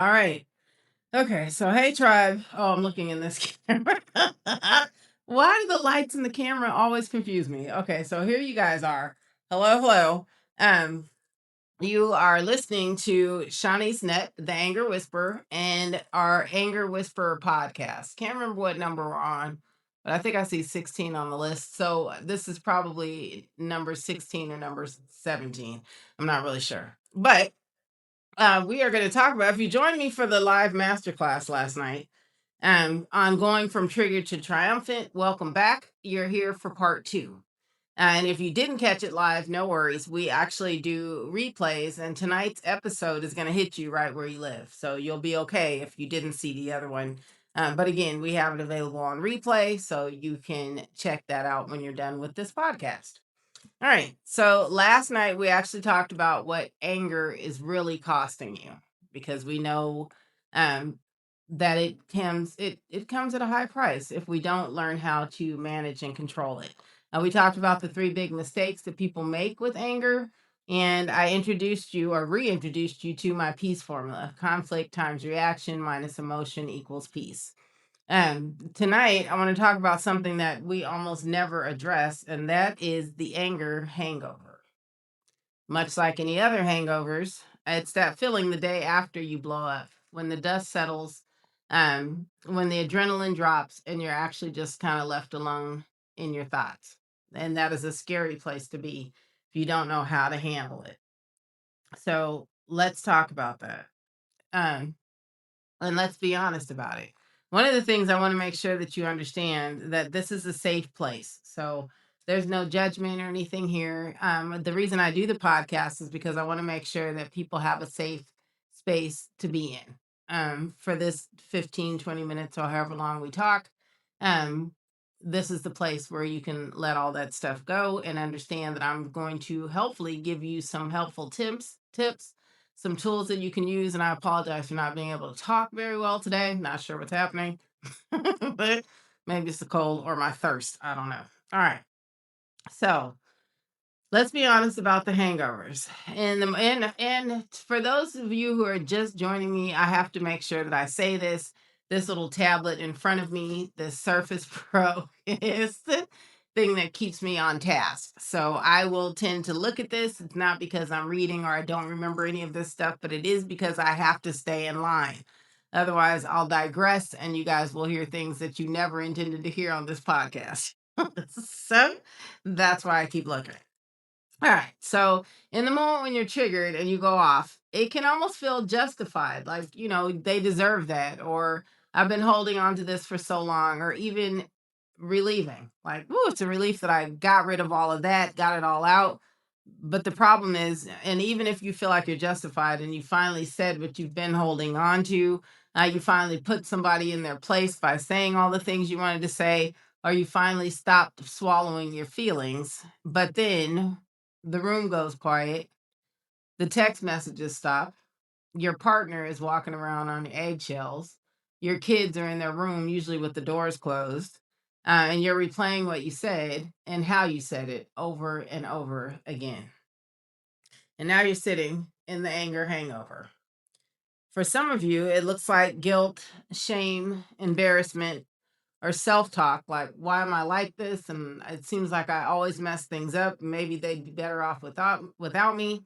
All right. Okay. So, hey, tribe. Oh, I'm looking in this camera. Why do the lights in the camera always confuse me? Okay. So, here you guys are. Hello, hello. Um, you are listening to Shawnee's Net, the Anger Whisperer, and our Anger Whisperer podcast. Can't remember what number we're on, but I think I see 16 on the list. So, this is probably number 16 or number 17. I'm not really sure. But we are going to talk about, if you joined me for the live masterclass last night on going from trigger to triumphant, welcome back. You're here for part two. And if you didn't catch it live, no worries. We actually do replays, and tonight's episode is going to hit you right where you live. So you'll be okay if you didn't see the other one. But again, we have it available on replay, so you can check that out when you're done with this podcast. All right. So last night we actually talked about what anger is really costing you, because we know um, that it comes at a high price if we don't learn how to manage and control it. We talked about the three big mistakes that people make with anger, and I introduced you or reintroduced you to my peace formula: conflict times reaction minus emotion equals peace. Tonight, I want to talk about something that we almost never address, and that is the anger hangover. Much like any other hangovers, it's that feeling the day after you blow up, when the dust settles, when the adrenaline drops, and you're actually just kind of left alone in your thoughts. And that is a scary place to be if you don't know how to handle it. So let's talk about that. Um, and let's be honest about it. One of the things I want to make sure that you understand, that this is a safe place. So there's no judgment or anything here. The reason I do the podcast is because I want to make sure that people have a safe space to be in. For this 15, 20 minutes or however long we talk, um, this is the place where you can let all that stuff go and understand that I'm going to hopefully give you some helpful tips, some tools that you can use. And I apologize for not being able to talk very well today. Not sure what's happening, but maybe it's the cold or my thirst. I don't know. All right. So let's be honest about the hangovers. And for those of you who are just joining me, I have to make sure that I say this. This little tablet in front of me, the Surface Pro, is the thing that keeps me on task. So I will tend to look at this. It's not because I'm reading or I don't remember any of this stuff, but it is because I have to stay in line. Otherwise, I'll digress and you guys will hear things that you never intended to hear on this podcast. So that's why I keep looking. All right. So in the moment when you're triggered and you go off, it can almost feel justified. Like, they deserve that. Or I've been holding on to this for so long, or even relieving. Like, ooh, it's a relief that I got rid of all of that, got it all out. But the problem is, and even if you feel like you're justified and you finally said what you've been holding on to, you finally put somebody in their place by saying all the things you wanted to say, or you finally stopped swallowing your feelings. But then the room goes quiet, the text messages stop, your partner is walking around on eggshells, your kids are in their room, usually with the doors closed, and you're replaying what you said and how you said it over and over again. And now you're sitting in the anger hangover. For some of you, it looks like guilt, shame, embarrassment, or self-talk, like, why am I like this? And it seems like I always mess things up. Maybe they'd be better off without me.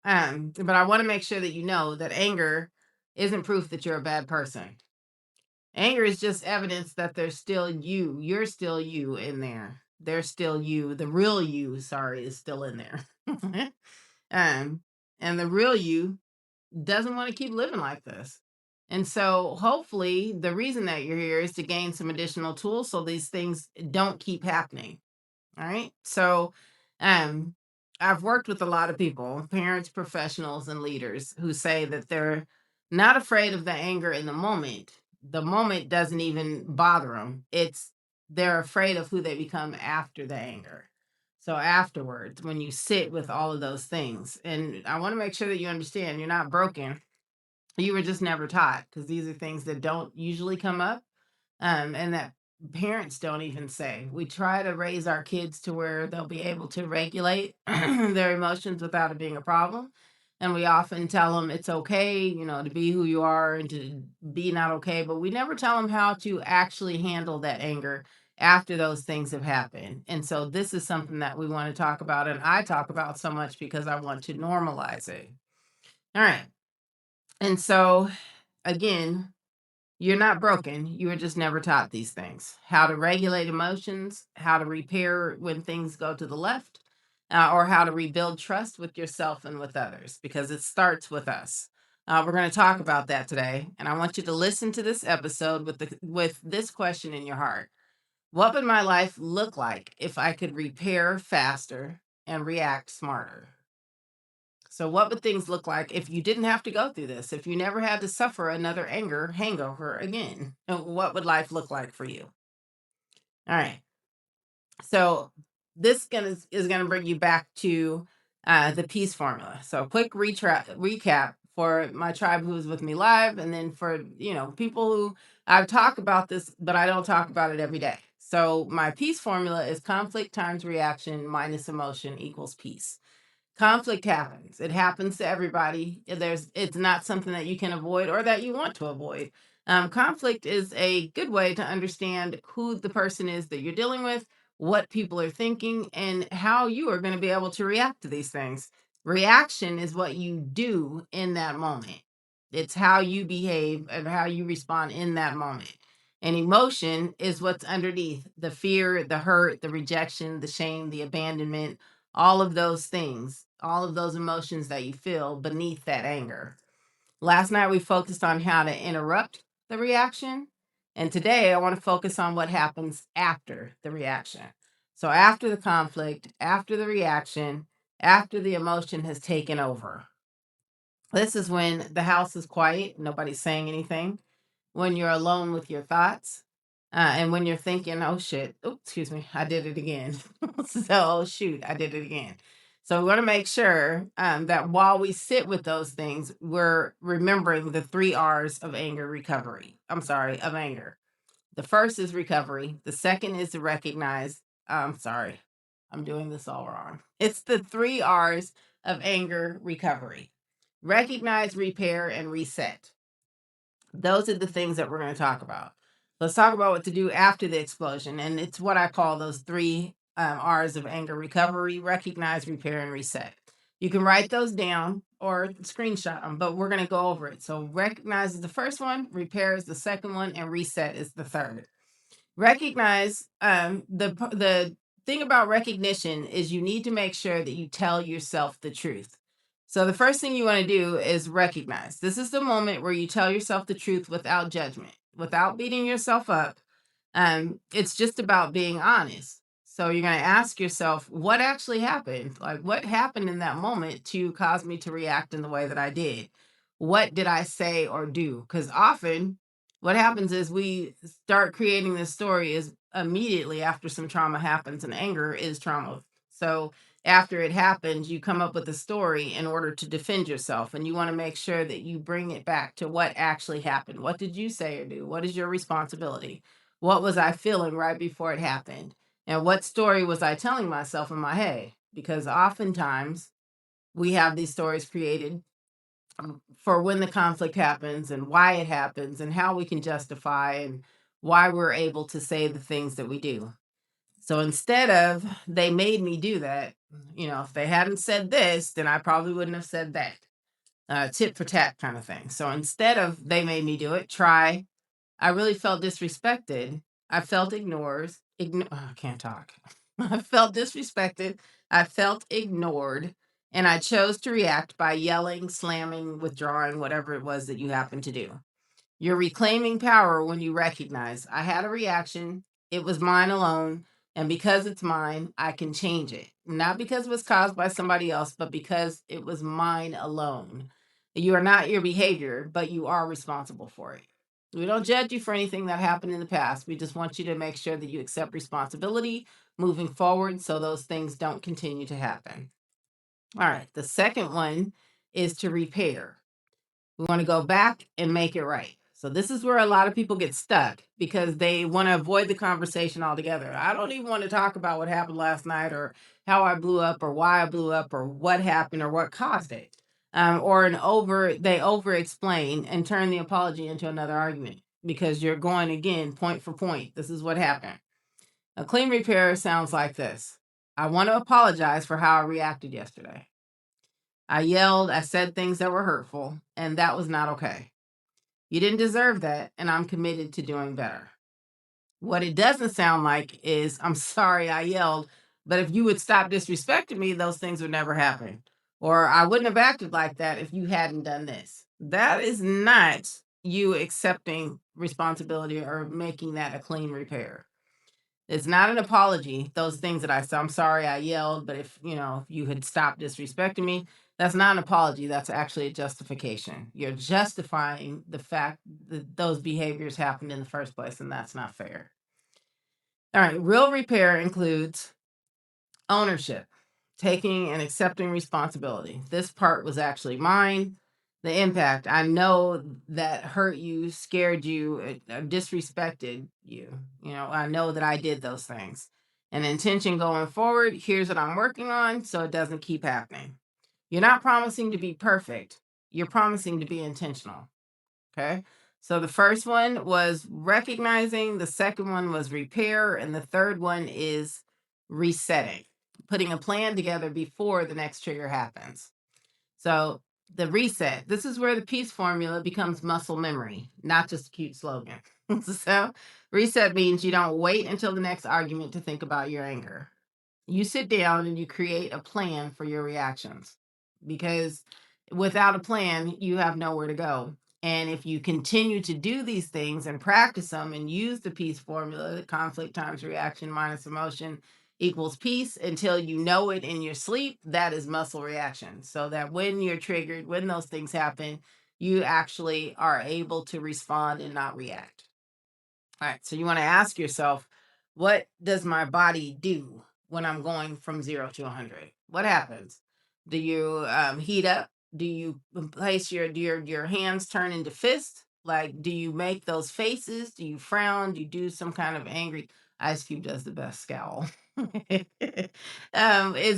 But I want to make sure that you know that anger isn't proof that you're a bad person. Anger is just evidence that there's still you. You're still you in there. There's still you. The real you, sorry, is still in there. um, and the real you doesn't want to keep living like this. And so hopefully the reason that you're here is to gain some additional tools so these things don't keep happening. All right. So um I've worked with a lot of people, parents, professionals, and leaders who say that they're not afraid of the anger in the moment. The moment doesn't even bother them. They're afraid of who they become after the anger. So afterwards, when you sit with all of those things, and I want to make sure that you understand you're not broken. You were just never taught, because these are things that don't usually come up, and that parents don't even say. We try to raise our kids to where they'll be able to regulate their emotions without it being a problem. And we often tell them it's okay, to be who you are and to be not okay, but we never tell them how to actually handle that anger after those things have happened. And so this is something that we want to talk about. And I talk about so much because I want to normalize it. All right. And so, again, you're not broken. You were just never taught these things: how to regulate emotions, how to repair when things go to the left, or how to rebuild trust with yourself and with others, because it starts with us. We're going to talk about that today. And I want you to listen to this episode with this question in your heart: what would my life look like if I could repair faster and react smarter? So, what would things look like if you didn't have to go through this? If you never had to suffer another anger hangover again? What would life look like for you? All right. So, is gonna bring you back to the peace formula. So, quick recap for my tribe who's with me live, and then for people who I've talked about this, but I don't talk about it every day. So, my peace formula is conflict times reaction minus emotion equals peace. Conflict happens. It happens to everybody. It's not something that you can avoid or that you want to avoid. Conflict is a good way to understand who the person is that you're dealing with, what people are thinking, and how you are going to be able to react to these things. Reaction is what you do in that moment. It's how you behave and how you respond in that moment. And emotion is what's underneath: the fear, the hurt, the rejection, the shame, the abandonment, all of those things, all of those emotions that you feel beneath that anger. Last night, we focused on how to interrupt the reaction. And today, I want to focus on what happens after the reaction. So, after the conflict, after the reaction, after the emotion has taken over, this is when the house is quiet, nobody's saying anything, when you're alone with your thoughts, and when you're thinking, oh shit, oh, excuse me, I did it again. So, oh, shoot, I did it again. So, we want to make sure that while we sit with those things, we're remembering the three R's of anger recovery. I'm sorry, of anger. The first is recovery, the second is to recognize. I'm sorry, I'm doing this all wrong. It's the three R's of anger recovery: recognize, repair, and reset. Those are the things that we're going to talk about. Let's talk about what to do after the explosion. And it's what I call those three R's of anger: recovery, recognize, repair, and reset. You can write those down or screenshot them, but we're going to go over it. So, recognize is the first one, repair is the second one, and reset is the third. Recognize, the thing about recognition is you need to make sure that you tell yourself the truth. So the first thing you want to do is recognize. This is the moment where you tell yourself the truth without judgment, without beating yourself up. It's just about being honest. So you're going to ask yourself, what actually happened? Like, what happened in that moment to cause me to react in the way that I did? What did I say or do? Because often what happens is we start creating this story is immediately after some trauma happens, and anger is trauma. So after it happens, you come up with a story in order to defend yourself, and you want to make sure that you bring it back to what actually happened. What did you say or do? What is your responsibility? What was I feeling right before it happened? And what story was I telling myself in my head? Because oftentimes we have these stories created for when the conflict happens and why it happens and how we can justify and why we're able to say the things that we do. So instead of they made me do that, if they hadn't said this, then I probably wouldn't have said that. Tit for tat kind of thing. So instead of they made me do it, try I really felt disrespected. I felt ignored. I can't talk. I felt disrespected. I felt ignored. And I chose to react by yelling, slamming, withdrawing, whatever it was that you happened to do. You're reclaiming power when you recognize I had a reaction. It was mine alone. And because it's mine, I can change it. Not because it was caused by somebody else, but because it was mine alone. You are not your behavior, but you are responsible for it. We don't judge you for anything that happened in the past. We just want you to make sure that you accept responsibility moving forward so those things don't continue to happen. All right. The second one is to repair. We want to go back and make it right. So this is where a lot of people get stuck because they want to avoid the conversation altogether. I don't even want to talk about what happened last night or how I blew up or why I blew up or what happened or what caused it. they over explain and turn the apology into another argument because you're going again point for point. This is what happened. A clean repair sounds like this. I want to apologize for how I reacted yesterday. I yelled, I said things that were hurtful, and that was not okay. You didn't deserve that, and I'm committed to doing better. What it doesn't sound like is, I'm sorry I yelled, but if you would stop disrespecting me, those things would never happen. Or I wouldn't have acted like that if you hadn't done this. That is not you accepting responsibility or making that a clean repair. It's not an apology. Those things that I said, I'm sorry I yelled, but if you had stopped disrespecting me, that's not an apology. That's actually a justification. You're justifying the fact that those behaviors happened in the first place, and that's not fair. All right, real repair includes ownership, taking and accepting responsibility. This part was actually mine. The impact, I know that hurt you, scared you, disrespected you. I know that I did those things. An intention going forward, here's what I'm working on so it doesn't keep happening. You're not promising to be perfect. You're promising to be intentional. Okay. So the first one was recognizing, the second one was repair, and the third one is resetting, putting a plan together before the next trigger happens. So the reset, this is where the peace formula becomes muscle memory, not just a cute slogan. So reset means you don't wait until the next argument to think about your anger. You sit down and you create a plan for your reactions, because without a plan, you have nowhere to go. And if you continue to do these things and practice them and use the peace formula, conflict times reaction minus emotion equals peace, until you know it in your sleep, that is muscle reaction. So that when you're triggered, when those things happen, you actually are able to respond and not react. All right. So you want to ask yourself, what does my body do when I'm going from 0 to 100? What happens? Do you heat up? Do you place your hands turn into fists? Like, do you make those faces? Do you frown? Do you do some kind of angry? Ice Cube does the best scowl. Is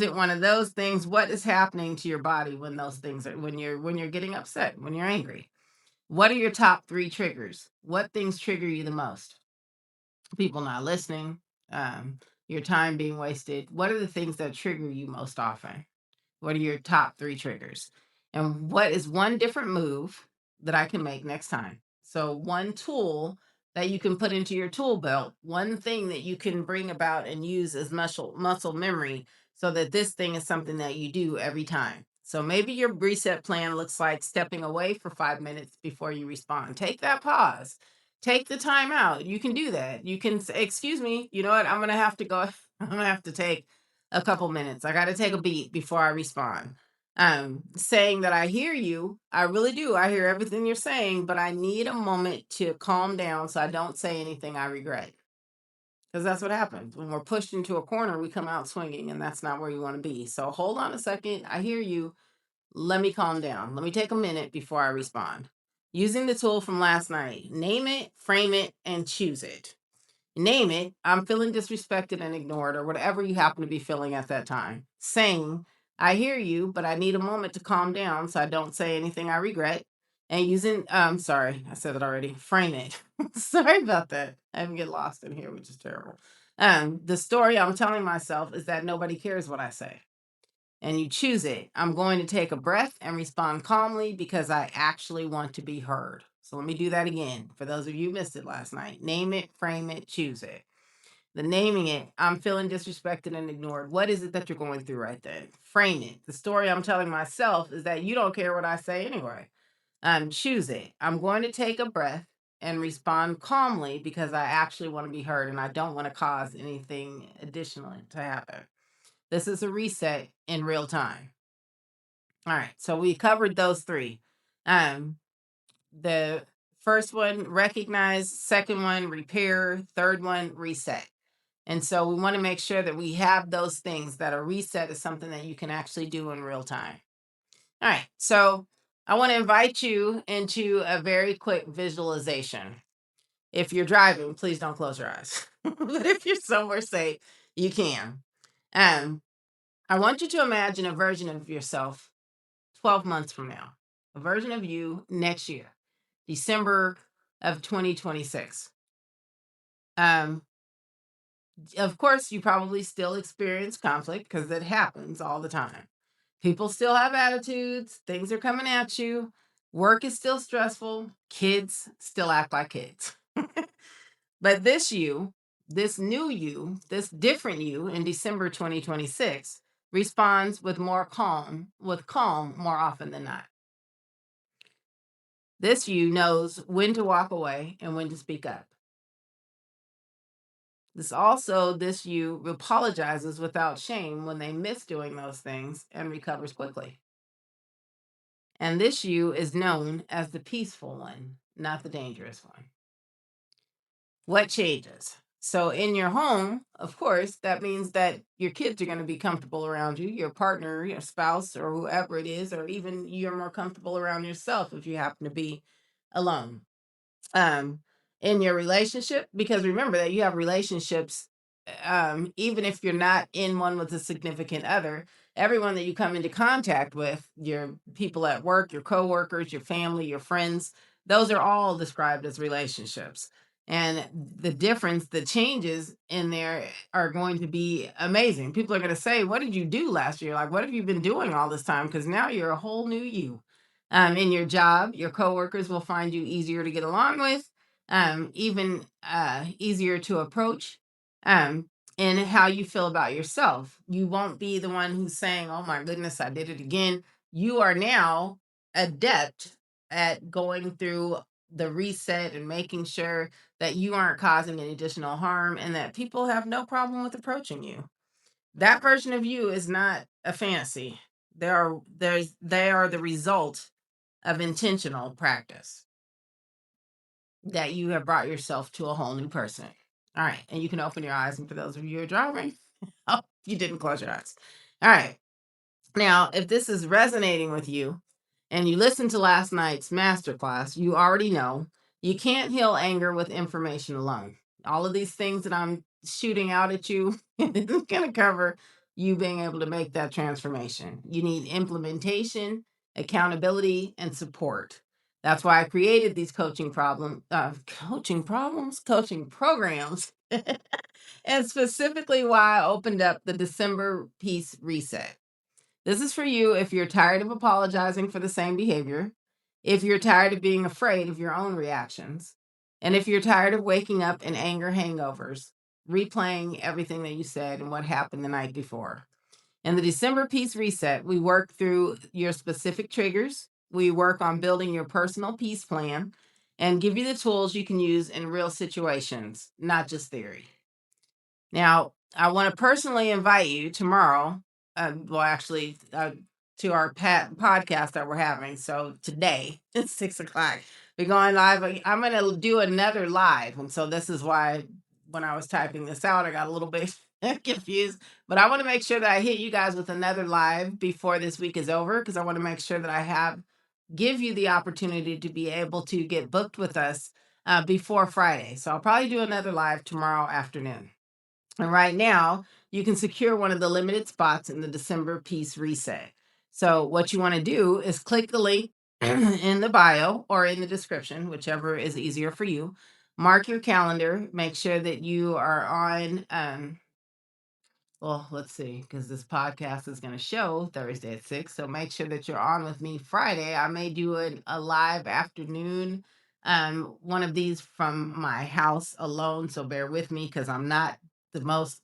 it one of those things? What is happening to your body when those things are when you're getting upset, when you're angry? What are your top 3 triggers? What things trigger you the most? People not listening, um, your time being wasted. What are the things that trigger you most often? What are your top 3 triggers? And what is one different move that I can make next time? So, one tool that you can put into your tool belt, one thing that you can bring about and use as muscle memory, so that this thing is something that you do every time. So, maybe your reset plan looks like stepping away for 5 minutes before you respond. Take that pause. Take the time out. You can do that. You can say, excuse me, you know what? I'm going to have to go. I'm going to have to take a couple minutes. I got to take a beat before I respond. Saying that I hear you, I really do. I hear everything you're saying, but I need a moment to calm down so I don't say anything I regret. Because that's what happens. When we're pushed into a corner, we come out swinging, and that's not where you want to be. So hold on a second. I hear you. Let me calm down. Let me take a minute before I respond. Using the tool from last night, name it, frame it, and choose it. Name it, I'm feeling disrespected and ignored, or whatever you happen to be feeling at that time. Saying, I hear you, but I need a moment to calm down so I don't say anything I regret. And using, sorry, I said that already. Frame it. Sorry about that. I didn't get lost in here, which is terrible. The story I'm telling myself is that nobody cares what I say. And you choose it. I'm going to take a breath and respond calmly because I actually want to be heard. So let me do that again. For those of you who missed it last night, name it, frame it, choose it. The naming it, I'm feeling disrespected and ignored. What is it that you're going through right then? Frame it. The story I'm telling myself is that you don't care what I say anyway. Choose it. I'm going to take a breath and respond calmly because I actually want to be heard and I don't want to cause anything additionally to happen. This is a reset in real time. All right. So we covered those 3. The first one, recognize; second one, repair; third one, reset. And so we want to make sure that we have those things, that a reset is something that you can actually do in real time. All right. So I want to invite you into a very quick visualization. If you're driving, please don't close your eyes. But if you're somewhere safe, you can. Um, I want you to imagine a version of yourself 12 months from now, a version of you next year, December of 2026. Um, of course, you probably still experience conflict because it happens all the time. People still have attitudes, things are coming at you, work is still stressful, kids still act like kids. But this you, this new you, this different you in December 2026 responds with calm more often than not. This you knows when to walk away and when to speak up. This you apologizes without shame when they miss doing those things and recovers quickly. And this you is known as the peaceful one, not the dangerous one. What changes? So in your home, of course, that means that your kids are going to be comfortable around you, your partner, your spouse, or whoever it is, or even you're more comfortable around yourself if you happen to be alone. um in your relationship, because remember that you have relationships, even if you're not in one with a significant other. Everyone that you come into contact with, your people at work, your coworkers, your family, your friends, those are all described as relationships. And the changes in there are going to be amazing. People are going to say, what did you do last year? Like, what have you been doing all this time? Because now you're a whole new you. In your job, your coworkers will find you easier to get along with, even easier to approach. And how you feel about yourself. You won't be the one who's saying, oh my goodness, I did it again. You are now adept at going through the reset and making sure that you aren't causing any additional harm and that people have no problem with approaching you. That version of you is not a fantasy. They are the result of intentional practice that you have brought yourself to a whole new person. All right. And you can open your eyes. And for those of you who are driving, oh, you didn't close your eyes. All right. Now, if this is resonating with you and you listened to last night's masterclass, you already know you can't heal anger with information alone. All of these things that I'm shooting out at you isn't going to cover you being able to make that transformation. You need implementation, accountability, and support. That's why I created these coaching programs, and specifically why I opened up the December Peace Reset. This is for you if you're tired of apologizing for the same behavior, if you're tired of being afraid of your own reactions, and if you're tired of waking up in anger hangovers, replaying everything that you said and what happened the night before. In the December Peace Reset, we work through your specific triggers. We work on building your personal peace plan and give you the tools you can use in real situations, not just theory. Now, I want to personally invite you tomorrow, to our podcast that we're having. So today, it's 6 o'clock. We're going live. I'm going to do another live. And so this is why when I was typing this out, I got a little bit confused. But I want to make sure that I hit you guys with another live before this week is over, because I want to make sure that give you the opportunity to be able to get booked with us before Friday. So I'll probably do another live tomorrow afternoon. And right now, you can secure one of the limited spots in the December Peace Reset. So, what you want to do is click the link in the bio or in the description, whichever is easier for you. Mark your calendar, make sure that you are on well, let's see, because this podcast is going to show Thursday at 6. So make sure that you're on with me Friday. I may do a live afternoon, one of these from my house alone. So bear with me because I'm not the most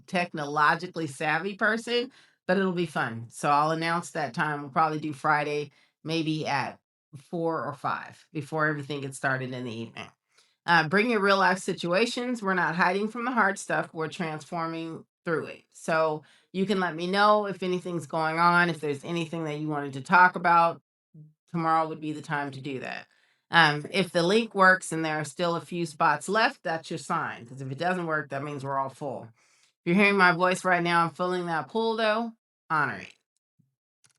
technologically savvy person, but it'll be fun. So I'll announce that time. We'll probably do Friday, maybe at 4 or 5 before everything gets started in the evening. Bring your real life situations. We're not hiding from the hard stuff. We're transforming through it. So you can let me know if anything's going on, if there's anything that you wanted to talk about. Tomorrow would be the time to do that. If the link works and there are still a few spots left, that's your sign. Because if it doesn't work, that means we're all full. If you're hearing my voice right now, I'm feeling that pull though. Honor it.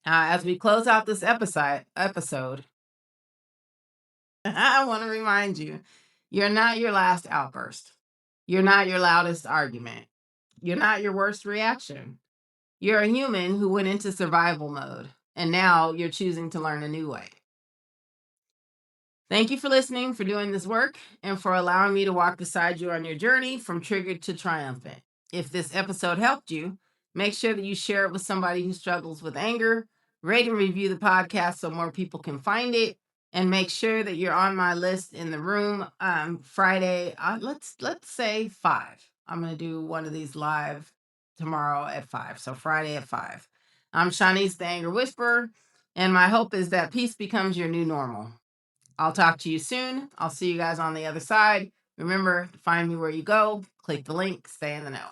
As we close out this episode, I want to remind you, you're not your last outburst. You're not your loudest argument. You're not your worst reaction. You're a human who went into survival mode. And now you're choosing to learn a new way. Thank you for listening, for doing this work, and for allowing me to walk beside you on your journey from triggered to triumphant. If this episode helped you, make sure that you share it with somebody who struggles with anger. Rate and review the podcast so more people can find it, and make sure that you're on my list in the room Friday. Let's say 5. I'm gonna do one of these live tomorrow at 5. So Friday at 5. I'm Shanice, the Anger Whisperer, and my hope is that peace becomes your new normal. I'll talk to you soon. I'll see you guys on the other side. Remember, find me where you go. Click the link. Stay in the know.